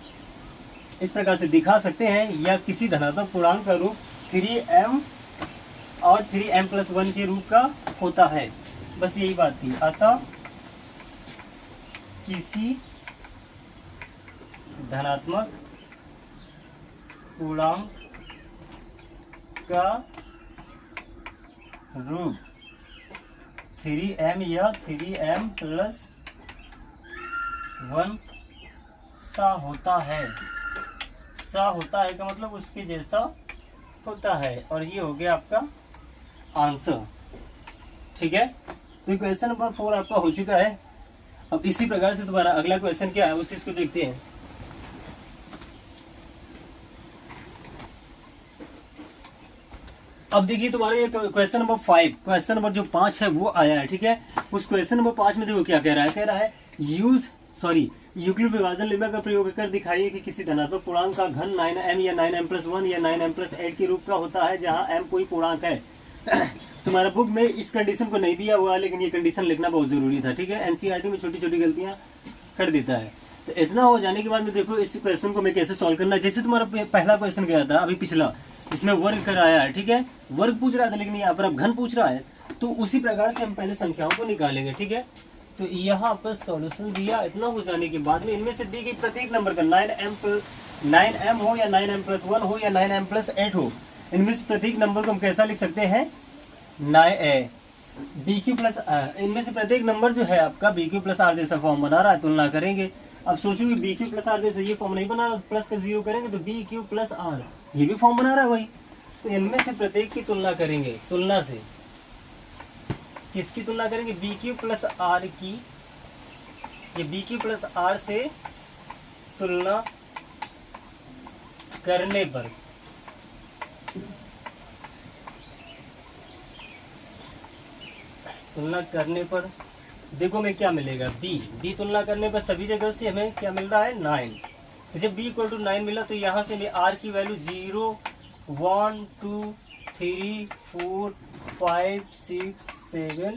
इस प्रकार से दिखा सकते हैं, या किसी धनात्मक पूर्णांक का रूप 3m और 3m + 1 के रूप का होता है। बस यही बात थी। अतः किसी धनात्मक पूर्णांक का रूप 3m या 3m + 1 सा होता है। सा होता है का मतलब उसके जैसा होता है, और ये हो गया आपका आंसर, ठीक है। तो क्वेश्चन नंबर 4 आपका हो चुका है। अब इसी प्रकार से तुम्हारा अगला क्वेश्चन क्या है उस चीज को देखते हैं। अब देखिए तुम्हारे ये क्वेश्चन नंबर 5, क्वेश्चन नंबर जो 5 है वो आया है, ठीक है। उस क्वेश्चन नंबर 5 में देखो क्या कह रहा है, कह रहा है यूक्लिड विभाजन लेमा का प्रयोग कर दिखाइए कि किसी धनात्मक पूर्णांक का घन 9m या 9m+1 या 9m+8 के रूप का होता है जहां m कोई पूर्णांक है। तुम्हारा बुक में इस कंडीशन को नहीं दिया हुआ, लेकिन ये कंडीशन लिखना बहुत जरूरी था, ठीक है। एनसीईआरटी में छोटी छोटी गलतियां कर देता है। तो इतना हो जाने के बाद में देखो इस क्वेश्चन को मैं कैसे सॉल्व करना है। जैसे तुम्हारा पहला क्वेश्चन गया था अभी पिछला, इसमें वर्ग कराया है, ठीक है, वर्ग पूछ रहा था, लेकिन यहाँ पर अब घन पूछ रहा है। तो उसी प्रकार से हम पहले संख्याओं को निकालेंगे, ठीक है। तो यहाँ पर सॉल्यूशन दिया, इतना हो जाने के बाद में इनमें से दी गई प्रत्येक नंबर का 9m हो या 9m+1 हो या 9m+8 हो, इनमें से प्रत्येक नंबर को हम कैसा लिख सकते हैं, BQ प्लस, इनमें से प्रत्येक नंबर जो है आपका BQ प्लस R जैसा फॉर्म बना रहा है, तुलना करेंगे। अब सोचो कि BQ प्लस R जैसा ये फॉर्म नहीं बना रहा, प्लस का 0 करेंगे तो BQ प्लस R ये भी फॉर्म बना रहा है वही। तो इनमें से प्रत्येक की तुलना करेंगे, तुलना से किसकी तुलना करेंगे, BQ प्लस R की, ये BQ प्लस R से तुलना करने पर देखो मैं क्या मिलेगा, B तुलना करने पर सभी जगह से हमें क्या मिल रहा है, 9। तो जब B = 9 मिला तो यहाँ से मैं R की वैल्यू 0, 1, 2, 3, 4, 5, 6, 7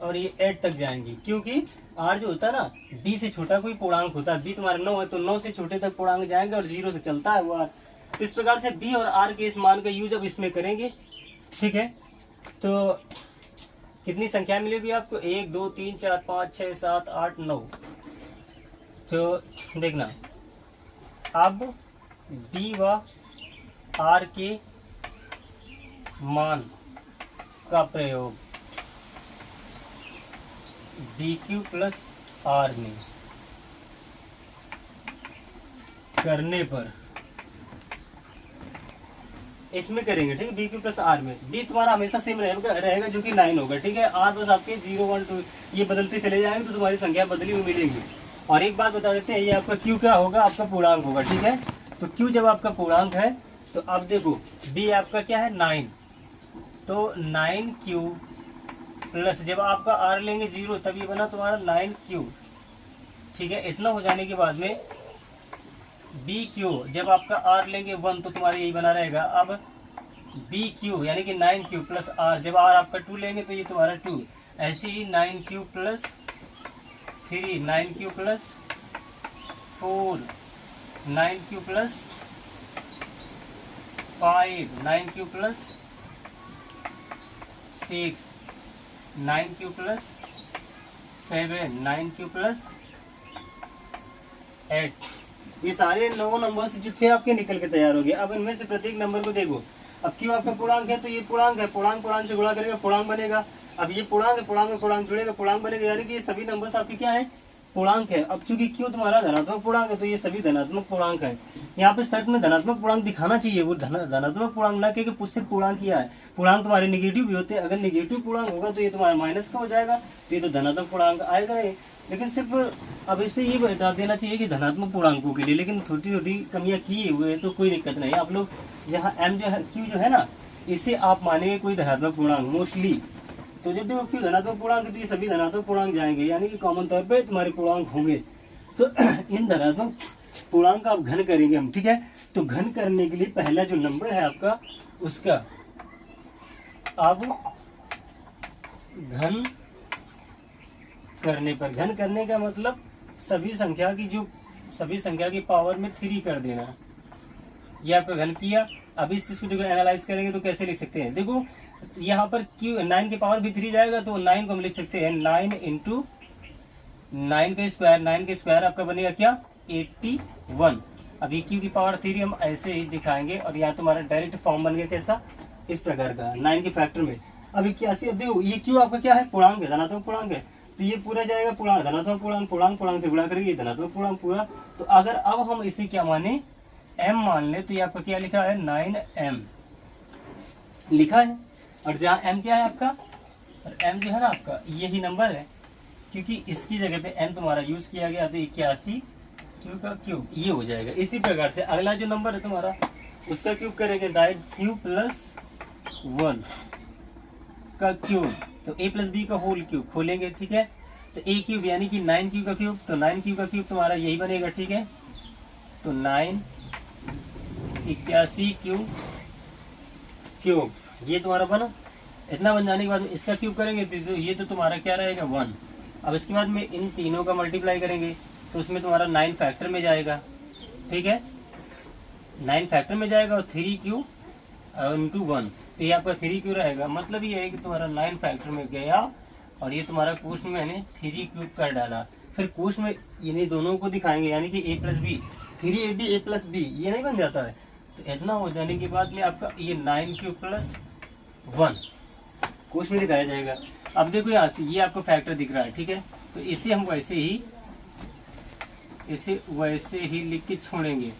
और ये 8 तक जाएंगे, क्योंकि R जो होता है ना, B से छोटा कोई पूर्णांक होता है। B तुम्हारा 9 है तो 9 से छोटे तक पूर्णांक जाएंगे और 0 से चलता है वो R। तो इस प्रकार से B और R के इस मान का यूज अब इसमें करेंगे, ठीक है। तो कितनी संख्या मिलेगी आपको, 1, 2, 3, 4, 5, 6, 7, 8, 9। तो देखना अब B व R के मान का प्रयोग BQ प्लस R में करने पर इसमें करेंगे, ठीक है। BQ प्लस R में B तुम्हारा हमेशा सेम रहेगा जो कि 9 होगा, ठीक है। R बस आपके 0, 1, 2 ये बदलते चले जाएंगे तो तुम्हारी संख्या बदली हुई मिलेगी। और एक बात बता देते हैं, ये आपका Q क्या होगा, आपका पूर्णांक होगा, ठीक है। तो Q जब आपका पूर्णांक है तो अब देखो B आपका क्या है, 9, तो 9Q प्लस जब आपका R लेंगे 0 तब ये बना तुम्हारा 9Q, ठीक है। इतना हो जाने के बाद में BQ जब आपका R लेंगे 1 तो तुम्हारा यही बना रहेगा। अब BQ यानी कि 9Q प्लस R, जब R आपका 2 लेंगे तो ये तुम्हारा 2, ऐसे ही 9Q plus 3, 9Q plus 4, 9Q plus 5, 9Q plus 6, 9Q plus 7, 9Q plus 8। ये सारे 9 नंबर्स जो थे आपके निकल के तैयार हो गए। अब इनमें से प्रत्येक नंबर को देखो, अब क्यों आपका पूर्णांक है तो ये पूर्णांक है, पूर्णांक से गुणा करेगा पूर्णांक बनेगा। अब ये पूर्णांक है, पूर्णांक में पूर्णांक जुड़ेगा पूर्णांक बनेगा, यानी कि ये सभी नंबर्स आपके क्या है, पूर्णांक है। अब चूंकि क्यों तुम्हारा धनात्मक पूर्णांक है तो ये सभी धनात्मक पूर्णांक है। यहाँ पे शर्त में धनात्मक पूर्णांक दिखाना चाहिए, वो धनात्मक पूर्णांक ना कि सिर्फ पूर्णांक किया है। पूर्णांक तुम्हारे निगेटिव भी होते हैं, अगर निगेटिव पूर्णांक होगा तो ये तुम्हारा माइनस का हो जाएगा, तो ये तो धनात्मक पूर्णांक आएगा नहीं। लेकिन सिर्फ अब इससे ये बता देना चाहिए कि धनात्मक पूर्णांकों के लिए, लेकिन छोटी छोटी कमियां किए हुए हैं तो कोई दिक्कत नहीं। आप लोग जहाँ M जो है, Q जो है ना, इसे आप मानेंगे कोई धनात्मक पूर्णांक मोस्टली। तो जब देखो Q धनात्मक पूर्णांक तो ये सभी धनात्मक पूर्णांक जाएंगे, यानी कि कॉमन तौर पे तुम्हारे पूर्णांक होंगे। तो इन धनात्मक पूर्णांक का आप घन करेंगे हम, ठीक है। तो घन करने के लिए पहला जो नंबर है आपका उसका अब घन करने पर, घन करने का मतलब सभी संख्या की पावर में 3 कर देना, ये आपका घन किया। अब इस चीज को देखो एनालाइज करेंगे तो कैसे लिख सकते हैं, देखो यहाँ पर Q 9 की पावर भी 3 जाएगा तो 9 को हम लिख सकते हैं 9 इंटू 9 का स्क्वायर, 9 का स्क्वायर आपका बनेगा क्या, 81। अब ये Q की पावर 3 हम ऐसे ही दिखाएंगे और यहाँ तुम्हारा डायरेक्ट फॉर्म बन गया कैसा, इस प्रकार का 9 के फैक्टर में। अब 81, अब देखो ये Q आपका क्या है, पूर्णांक है, धनात्मक पूर्णांक है, तो ये पूरा जाएगा पूर्णांक, धनात्मक पूर्णांक, पूर्णांक से गुणा करेंगे धनात्मक पूर्णांक पूरा। तो अगर अब हम इसे क्या माने, M मान ले, तो ये आपका क्या लिखा है, 9M लिखा है। और जहाँ M क्या है आपका, और M जो है ना आपका यही नंबर है, क्योंकि इसकी जगह पे M तुम्हारा यूज किया गया, तो 81 Q का क्यूब ये हो जाएगा। इसी प्रकार से अगला जो नंबर है तुम्हारा उसका क्यूब करेंगे, डायरेक्ट Q प्लस 1 का क्यूब, तो a प्लस बी का होल क्यूब खोलेंगे, ठीक है। तो a क्यूब यानी कि 9 क्यूब का क्यूब, तो 9 क्यूब का क्यूब तुम्हारा यही बनेगा, ठीक है। तो 9 81 क्यूब ये तुम्हारा बना। इतना बन जाने के बाद में इसका क्यूब करेंगे तो ये तो तुम्हारा क्या रहेगा 1। अब इसके बाद में इन तीनों का मल्टीप्लाई करेंगे तो उसमें तुम्हारा 9 फैक्टर में जाएगा, ठीक है। 9 फैक्टर में जाएगा और 3 क्यूब इंटू 1, तो ये आपका 3 क्यूब रहेगा। मतलब ये है कि तुम्हारा 9 फैक्टर में गया और ये तुम्हारा कोष्ठ में मैंने 3 क्यूब कर डाला। फिर कोष्ठ में इन्हीं दोनों को दिखाएंगे यानी कि a plus B, 3ab a plus B, ये नहीं बन जाता है। तो इतना हो जाने के बाद में आपका ये 9 क्यूब प्लस 1 कोष्ठ में दिखाया जाएगा। अब देखो यहाँ से ये आपको फैक्टर दिख रहा है, ठीक है। तो इसे हम वैसे ही लिख के छोड़ेंगे,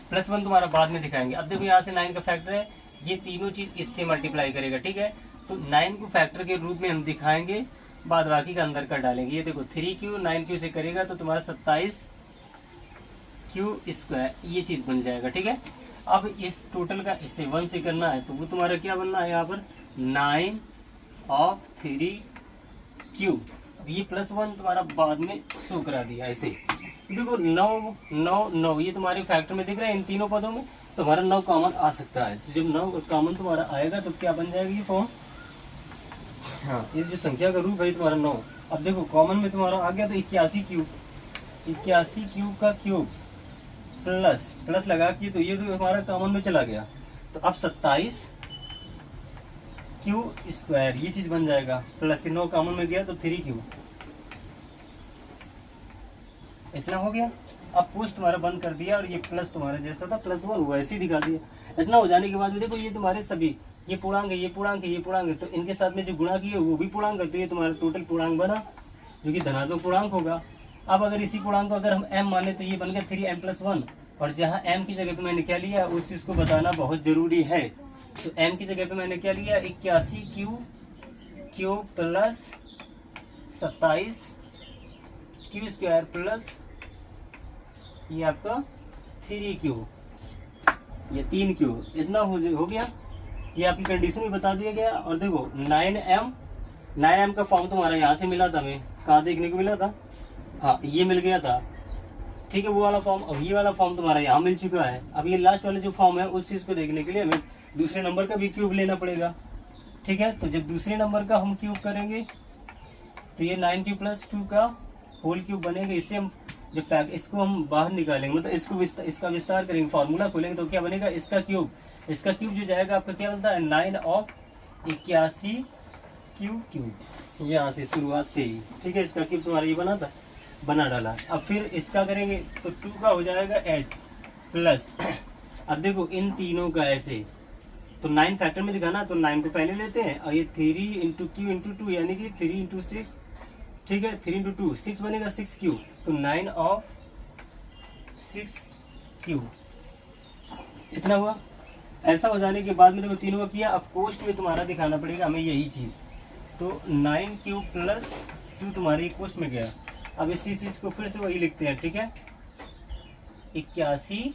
प्लस 1 तुम्हारा बाद में दिखाएंगे। अब देखो यहाँ से 9 का फैक्टर है, ये तीनों चीज इससे मल्टीप्लाई करेगा, ठीक है। तो 9 को फैक्टर के रूप में हम दिखाएंगे, बाद बाकी का अंदर कर डालेंगे। ये देखो 3 क्यू 9 क्यू से करेगा तो तुम्हारा 27 क्यू स्क्वायर ये चीज बन जाएगा, ठीक है। अब इस टोटल का इससे 1 से करना है तो वो तुम्हारा क्या बनना है यहाँ पर 9 ऑफ 3 क्यूब। अब ये प्लस 1 तुम्हारा बाद में शो करा दिया ऐसे। देखो 9 9 9 ये तुम्हारे फैक्टर में दिख रहा है इन तीनों पदों में, तो हमारा 9 कॉमन आ सकता है। तो जब 9 कॉमन तुम्हारा आएगा तो क्या बन जाएगा ये फॉर्म, हाँ इस जो संख्या का रूप है तुम्हारा 9। अब देखो कॉमन में तुम्हारा आ गया तो 81 क्यूब, 81 क्यूब का क्यूब प्लस लगा के तो ये तो हमारा कॉमन में चला गया। तो अब 27 क्यू स्क्वायर ये चीज बन जाएगा, प्लस 9 कॉमन में गया तो 3 क्यू, इतना हो गया। अब कोष्ठ तुम्हारा बंद कर दिया और ये प्लस तुम्हारा जैसा था प्लस 1 वैसे ही दिखा दिया। इतना हो जाने के बाद देखो ये तुम्हारे सभी ये पूर्णांक है, ये पूर्णांक है, ये पूर्णांक है, तो इनके साथ में जो गुणा किए वो भी पूर्णांक है, तो ये तुम्हारा टोटल पूर्णांक बना जो कि धनात्मक पूर्णांक होगा। अब अगर इसी पूर्णांक को अगर हम m माने तो ये बन गया 3m प्लस 1, और जहाँ m की जगह पे मैंने क्या लिया उस चीज को बताना बहुत जरूरी है। तो m की जगह पे मैंने क्या लिया 81 Q plus 27 Q square plus ये आपका 3 क्यू, ये 3 क्यू, इतना हो गया। ये आपकी कंडीशन भी बता दिया गया। और देखो 9m का फॉर्म तुम्हारा यहाँ से मिला था, हमें कहाँ देखने को मिला था, हाँ ये मिल गया था, ठीक है वो वाला फॉर्म। अब ये वाला फॉर्म तुम्हारा यहाँ मिल चुका है। अब ये लास्ट वाला जो फॉर्म है उस चीज को देखने के लिए हमें दूसरे नंबर का भी क्यूब लेना पड़ेगा, ठीक है। तो जब दूसरे नंबर का हम क्यूब करेंगे तो ये 9 क्यूब प्लस 2 का होल क्यूब बनेगा। इससे हम जो फैक्ट इसको हम बाहर निकालेंगे, मतलब इसका विस्तार करेंगे, फॉर्मूला खोलेंगे तो क्या बनेगा इसका क्यूब जो जाएगा आपका क्या बनता है 9 ऑफ 81 क्यूब, यहाँ से शुरुआत से ही, ठीक है। इसका क्यूब तुम्हारा ये बना डाला। अब फिर इसका करेंगे तो 2 का हो जाएगा 8 प्लस अब देखो इन तीनों का ऐसे तो 9 फैक्टर में दिखाना, तो 9 को पहले लेते हैं और ये 3 इंटू क्यू इंटू 2 यानी कि 3 इंटू 6, ठीक है। 3 इंटू 2 6 बनेगा 6 क्यू, तो 9 ऑफ 6 क्यू, इतना हुआ। ऐसा हो जाने के बाद में देखो तीनों का किया। अब कोष्ठ में तुम्हारा दिखाना पड़ेगा हमें यही चीज, तो 9 क्यू प्लस 2 तुम्हारी कोष्ठ में गया। अब इसी चीज को फिर से वही लिखते हैं, ठीक है। 81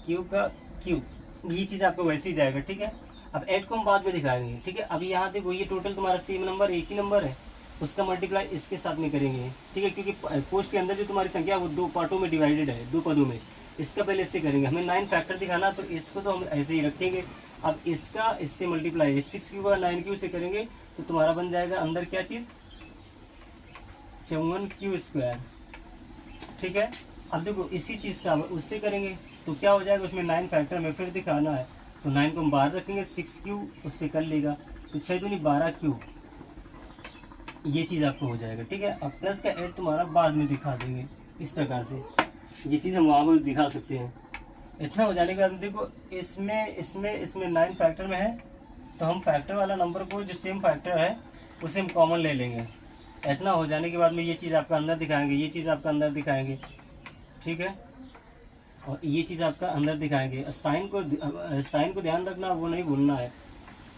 क्यू का क्यूब ये चीज आपको वैसे ही जाएगा, ठीक है। अब 8 को हम बाद में दिखाएंगे, ठीक है। अभी यहाँ देखो ये टोटल तुम्हारा सेम नंबर एक ही नंबर है, उसका मल्टीप्लाई इसके साथ में करेंगे, ठीक है। क्योंकि कोष्ठ के अंदर जो तुम्हारी संख्या वो 2 पार्टों में डिवाइडेड है, 2 पदों में। इसका पहले इससे करेंगे, हमें 9 फैक्टर दिखाना तो इसको तो हम ऐसे ही रखेंगे। अब इसका इससे मल्टीप्लाई 6 क्यू का 9 क्यू से करेंगे तो तुम्हारा बन जाएगा अंदर क्या चीज 54 क्यू स्क्वायर, ठीक है। अब देखो इसी चीज का उससे करेंगे तो क्या हो जाएगा, उसमें 9 फैक्टर में फिर दिखाना है तो 9 को हम बाहर रखेंगे, 6 क्यू उससे कर लेगा तो 6 दूनी 12 क्यू, ये चीज आपको हो जाएगा, ठीक है। अब प्लस का 8 तुम्हारा बाद में दिखा देंगे इस प्रकार से, ये चीज हम वहाँ पर दिखा सकते हैं। इतना हो जाने के बाद देखो इसमें 9 फैक्टर में है तो हम फैक्टर वाला नंबर को जो सेम फैक्टर है उसे हम कॉमन ले लेंगे। इतना हो जाने के बाद में ये चीज़ आपका अंदर दिखाएंगे, ये चीज़ आपका अंदर दिखाएंगे, ठीक है। और ये चीज़ आपका अंदर दिखाएंगे। साइन को ध्यान रखना, वो नहीं भूलना है,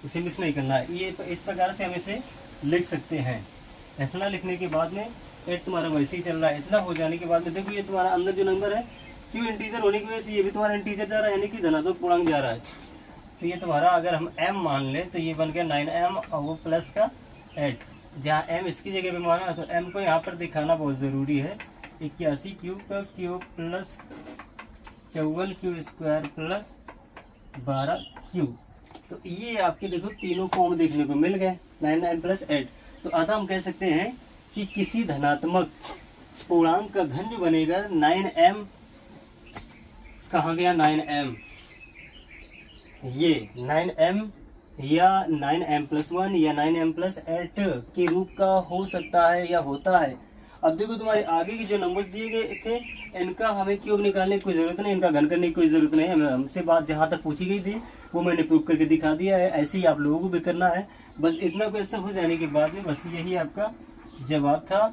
उसे मिस नहीं करना है। ये इस प्रकार से हम इसे लिख सकते हैं। इतना लिखने के बाद में 8 तुम्हारा वैसे ही चल रहा है। इतना हो जाने के बाद में देखो ये तुम्हारा अंदर जो नंबर है क्यों इंटीजर होने की वजह से ये भी तुम्हारा इंटीजर जा रहा है, यानी कि धनात्मक पूर्णांक जा रहा है। तो ये तुम्हारा अगर हम m मान लें तो ये बन गया 9m और वो प्लस का 8, जहाँ m इसकी जगह पे माना तो m को यहाँ पर दिखाना बहुत ज़रूरी है। 81 क्यूब का cube plus 54 Q square plus 12 cube. तो ये आपके देखो तीनों फॉर्म देखने को मिल गए 9m प्लस 8। तो अतः हम कह सकते हैं कि किसी धनात्मक पूर्णांक का घन जो बनेगा 9m, कहाँ गया 9m, ये 9m या 9m प्लस 1 या 9m प्लस 8 के रूप का हो सकता है या होता है। अब देखो तुम्हारे आगे के जो नंबर्स दिए गए थे इनका हमें क्यूब निकालने की कोई ज़रूरत नहीं, इनका घन करने की कोई ज़रूरत नहीं है। हमसे बात जहाँ तक पूछी गई थी वो मैंने प्रूव करके दिखा दिया है। ऐसे ही आप लोगों को भी करना है। बस इतना क्वेश्चन हो जाने के बाद में बस यही आपका जवाब था।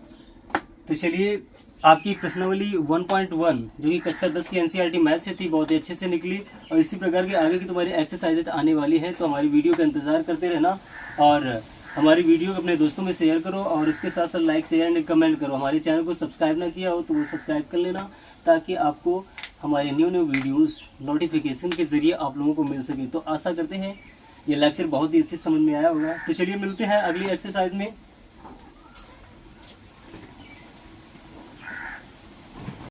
तो चलिए, आपकी प्रश्नावली 1.1 जो कि कक्षा 10 की एनसीईआरटी मैथ से थी बहुत ही अच्छे से निकली, और इसी प्रकार के आगे की तुम्हारी एक्सरसाइजेज आने वाली हैं। तो हमारी वीडियो का इंतज़ार करते रहना और हमारी वीडियो को अपने दोस्तों में शेयर करो, और इसके साथ साथ लाइक शेयर एंड कमेंट करो। हमारे चैनल को सब्सक्राइब ना किया हो तो वो सब्सक्राइब कर लेना, ताकि आपको हमारे न्यू वीडियोज़ नोटिफिकेशन के ज़रिए आप लोगों को मिल सके। तो आशा करते हैं ये लेक्चर बहुत ही अच्छे समझ में आया होगा। तो चलिए मिलते हैं अगली एक्सरसाइज में।